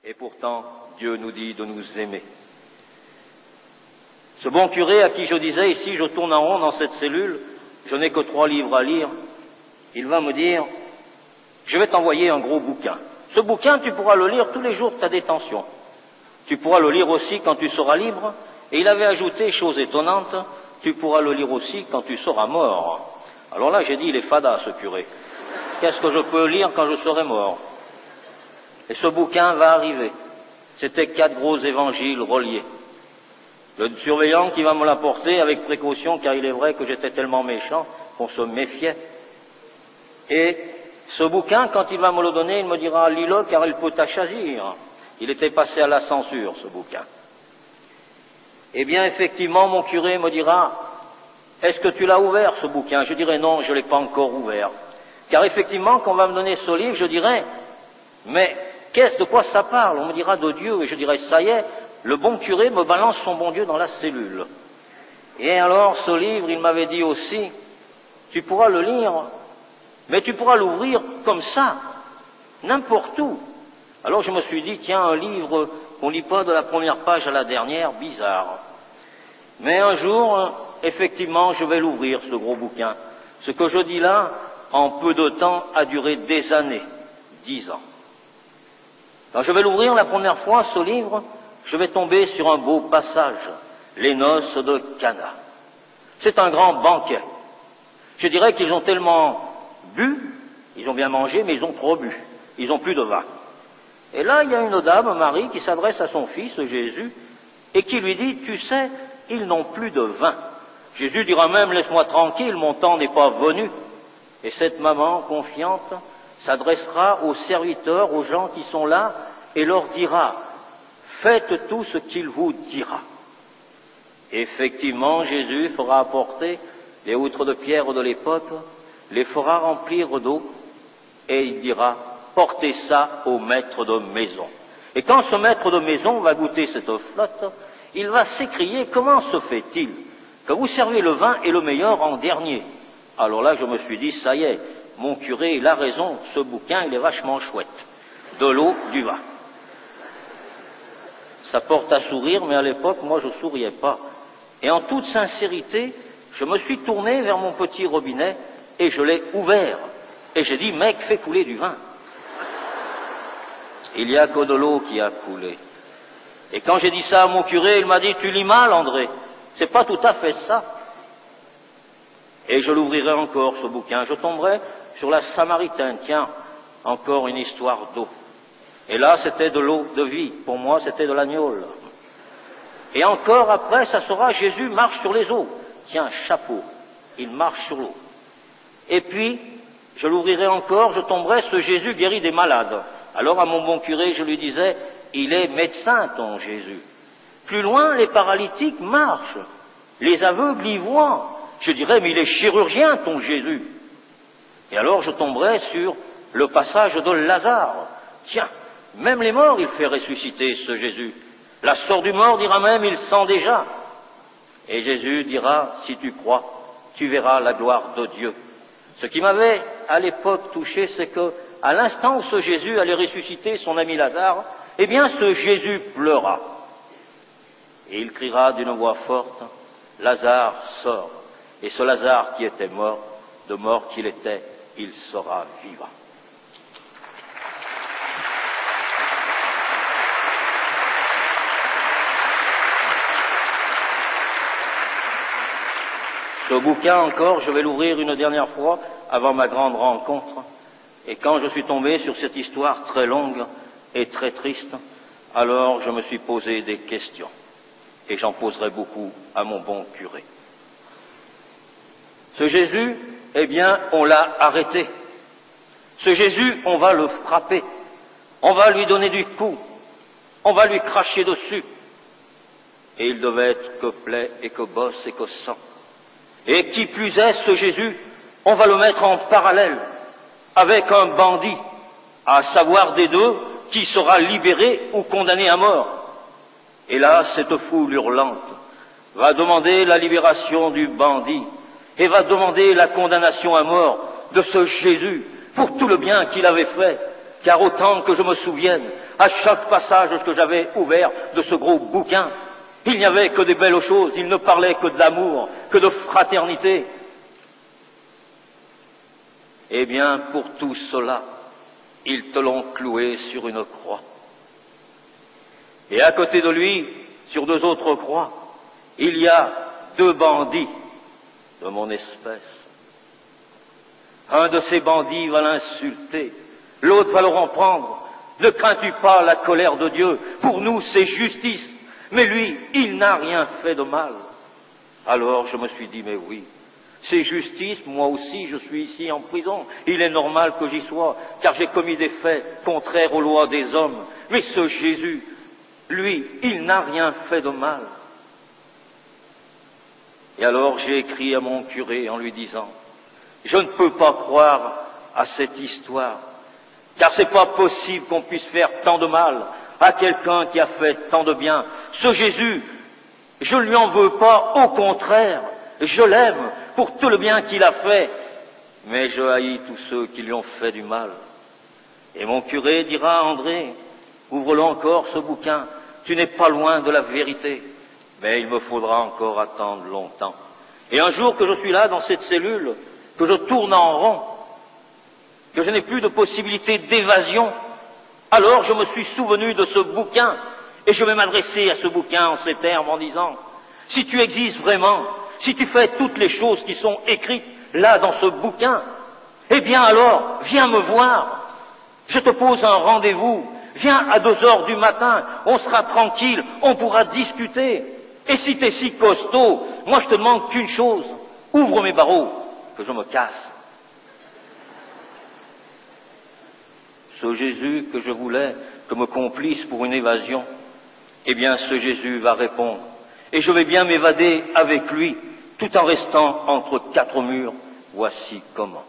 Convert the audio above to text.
Et pourtant, Dieu nous dit de nous aimer. Ce bon curé à qui je disais, ici je tourne en rond dans cette cellule, je n'ai que 3 livres à lire, il va me dire, je vais t'envoyer un gros bouquin. Ce bouquin, tu pourras le lire tous les jours de ta détention. Tu pourras le lire aussi quand tu seras libre. Et il avait ajouté, chose étonnante, tu pourras le lire aussi quand tu seras mort. Alors là, j'ai dit, il est fada, ce curé. Qu'est-ce que je peux lire quand je serai mort? Et ce bouquin va arriver. C'était 4 gros évangiles reliés. Le surveillant qui va me l'apporter avec précaution, car il est vrai que j'étais tellement méchant qu'on se méfiait. Et ce bouquin, quand il va me le donner, il me dira, lis-le car il peut t'achazir. Il était passé à la censure, ce bouquin. Eh bien, effectivement, mon curé me dira, est-ce que tu l'as ouvert, ce bouquin? Je dirai non, je ne l'ai pas encore ouvert. Car effectivement, quand on va me donner ce livre, je dirai, mais de quoi ça parle? On me dira de Dieu, et je dirai, ça y est, le bon curé me balance son bon Dieu dans la cellule. Et alors, ce livre, il m'avait dit aussi, tu pourras le lire, mais tu pourras l'ouvrir comme ça, n'importe où. Alors je me suis dit, tiens, un livre qu'on lit pas de la première page à la dernière, bizarre. Mais un jour, effectivement, je vais l'ouvrir, ce gros bouquin. Ce que je dis là, en peu de temps, a duré des années, 10 ans. Quand je vais l'ouvrir la première fois, ce livre, je vais tomber sur un beau passage, les noces de Cana. C'est un grand banquet. Je dirais qu'ils ont tellement bu, ils ont bien mangé, mais ils ont trop bu. Ils ont plus de vin. Et là, il y a une dame, Marie, qui s'adresse à son fils, Jésus, et qui lui dit, tu sais, ils n'ont plus de vin. Jésus dira même, laisse-moi tranquille, mon temps n'est pas venu. Et cette maman confiante s'adressera aux serviteurs, aux gens qui sont là, et leur dira, faites tout ce qu'il vous dira. Effectivement, Jésus fera apporter les outres de pierre de l'époque, les fera remplir d'eau, et il dira, portez ça au maître de maison. Et quand ce maître de maison va goûter cette flotte, il va s'écrier, comment se fait-il que vous servez le vin et le meilleur en dernier? Alors là, je me suis dit, ça y est, mon curé, il a raison, ce bouquin, il est vachement chouette. De l'eau, du vin. Ça porte à sourire, mais à l'époque, moi, je souriais pas. Et en toute sincérité, je me suis tourné vers mon petit robinet et je l'ai ouvert. Et j'ai dit, mec, fais couler du vin. Il n'y a que de l'eau qui a coulé. Et quand j'ai dit ça à mon curé, il m'a dit, tu lis mal, André. C'est pas tout à fait ça. Et je l'ouvrirai encore, ce bouquin. Je tomberai sur la Samaritaine. Tiens, encore une histoire d'eau. Et là, c'était de l'eau de vie. Pour moi, c'était de l'agnole. Et encore après, ça sera Jésus marche sur les eaux. Tiens, chapeau, il marche sur l'eau. Et puis, je l'ouvrirai encore, je tomberai, ce Jésus guérit des malades. Alors à mon bon curé, je lui disais, il est médecin, ton Jésus. Plus loin, les paralytiques marchent, les aveugles y voient. Je dirais, mais il est chirurgien, ton Jésus. Et alors je tomberai sur le passage de Lazare. Tiens, même les morts, il fait ressusciter, ce Jésus. La sort du mort dira même, il sent déjà. Et Jésus dira, si tu crois, tu verras la gloire de Dieu. Ce qui m'avait à l'époque touché, c'est que, à l'instant où ce Jésus allait ressusciter son ami Lazare, eh bien ce Jésus pleura. Et il criera d'une voix forte, Lazare sort. Et ce Lazare qui était mort, de mort qu'il était, il sera vivant. Ce bouquin encore, je vais l'ouvrir une dernière fois avant ma grande rencontre. Et quand je suis tombé sur cette histoire très longue et très triste, alors je me suis posé des questions. Et j'en poserai beaucoup à mon bon curé. Ce Jésus, eh bien, on l'a arrêté. Ce Jésus, on va le frapper. On va lui donner du coup. On va lui cracher dessus. Et il devait être que plaie et que bosse et que sang. Et qui plus est, ce Jésus, on va le mettre en parallèle avec un bandit, à savoir des deux, qui sera libéré ou condamné à mort. Et là, cette foule hurlante va demander la libération du bandit et va demander la condamnation à mort de ce Jésus pour tout le bien qu'il avait fait. car autant que je me souvienne, à chaque passage que j'avais ouvert de ce gros bouquin, il n'y avait que des belles choses, il ne parlait que de l'amour, que de fraternité. Eh bien, pour tout cela, ils te l'ont cloué sur une croix. Et à côté de lui, sur 2 autres croix, il y a 2 bandits de mon espèce. Un de ces bandits va l'insulter, l'autre va le reprendre. Ne crains-tu pas la colère de Dieu? Pour nous, c'est justice. Mais lui, il n'a rien fait de mal. Alors je me suis dit, mais oui, c'est justice, moi aussi je suis ici en prison. Il est normal que j'y sois, car j'ai commis des faits contraires aux lois des hommes. Mais ce Jésus, lui, il n'a rien fait de mal. Et alors j'ai écrit à mon curé en lui disant, je ne peux pas croire à cette histoire, car c'est pas possible qu'on puisse faire tant de mal à quelqu'un qui a fait tant de bien. Ce Jésus, je ne lui en veux pas, au contraire, je l'aime pour tout le bien qu'il a fait, mais je haïs tous ceux qui lui ont fait du mal. Et mon curé dira, André, ouvre-le encore ce bouquin, tu n'es pas loin de la vérité, mais il me faudra encore attendre longtemps. Et un jour que je suis là dans cette cellule, que je tourne en rond, que je n'ai plus de possibilité d'évasion, alors je me suis souvenu de ce bouquin, et je vais m'adresser à ce bouquin en ces termes en disant, si tu existes vraiment, si tu fais toutes les choses qui sont écrites là dans ce bouquin, eh bien alors, viens me voir, je te pose un rendez-vous, viens à 2 heures du matin, on sera tranquille, on pourra discuter. Et si t'es si costaud, moi je te demande qu'une chose, ouvre mes barreaux, que je me casse. Ce Jésus que je voulais comme complice pour une évasion, eh bien ce Jésus va répondre. Et je vais bien m'évader avec lui, tout en restant entre 4 murs. Voici comment.